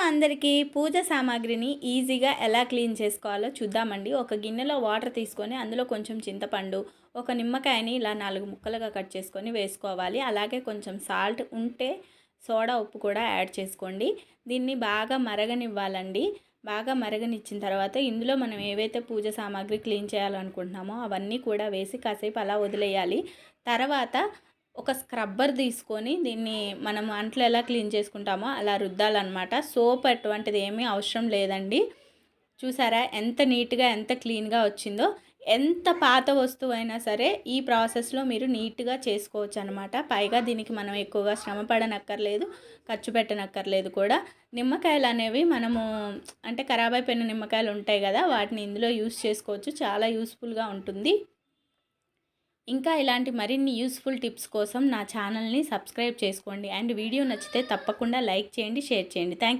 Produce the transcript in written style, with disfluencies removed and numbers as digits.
అందరికీ పూజ సామాగ్రిని ఈజీగా ఎలా క్లీన్ చేసుకోవాలో చూద్దామండి. ఒక గిన్నెలో వాటర్ తీసుకొని అందులో కొంచెం చింతపండు, ఒక నిమ్మకాయని ఇలా 4 ముక్కలుగా కట్ చేసుకొని వేసుకోవాలి. అలాగే కొంచెం సాల్ట్ ఉంటే సోడా ఉప్పు కూడా యాడ్ చేసుకోండి. దీన్ని బాగా మరగనివ్వాలండి. బాగా మరగనిచ్చిన తర్వాత ఇందులో మనం ఏవైతే పూజ సామాగ్రి క్లీన్ చేయాలనుకుంటున్నామో అవన్నీ కూడా వేసి కాసేపు అలా వదిలేయాలి. తర్వాత ఒక స్క్రబ్బర్ తీసుకొని దీన్ని మనం అంట్లు ఎలా క్లీన్ చేసుకుంటామో అలా రుద్దాలన్నమాట. సోప్ అటువంటిది ఏమీ అవసరం లేదండి. చూసారా ఎంత నీట్గా ఎంత క్లీన్గా వచ్చిందో. ఎంత పాత వస్తువు అయినా సరే ఈ ప్రాసెస్లో మీరు నీట్గా చేసుకోవచ్చు అనమాట. పైగా దీనికి మనం ఎక్కువగా శ్రమ పడనక్కర్లేదు, ఖర్చు పెట్టనక్కర్లేదు కూడా. నిమ్మకాయలు అనేవి మనము అంటే ఖరాబ్ అయిపోయిన నిమ్మకాయలు ఉంటాయి కదా, వాటిని ఇందులో యూస్ చేసుకోవచ్చు. చాలా యూస్ఫుల్గా ఉంటుంది. ఇంకా ఇలాంటి మరిన్ని యూస్ఫుల్ టిప్స్ కోసం నా ఛానల్ని సబ్స్క్రైబ్ చేసుకోండి. అండ్ వీడియో నచ్చితే తప్పకుండా లైక్ చేయండి, షేర్ చేయండి. Thank you.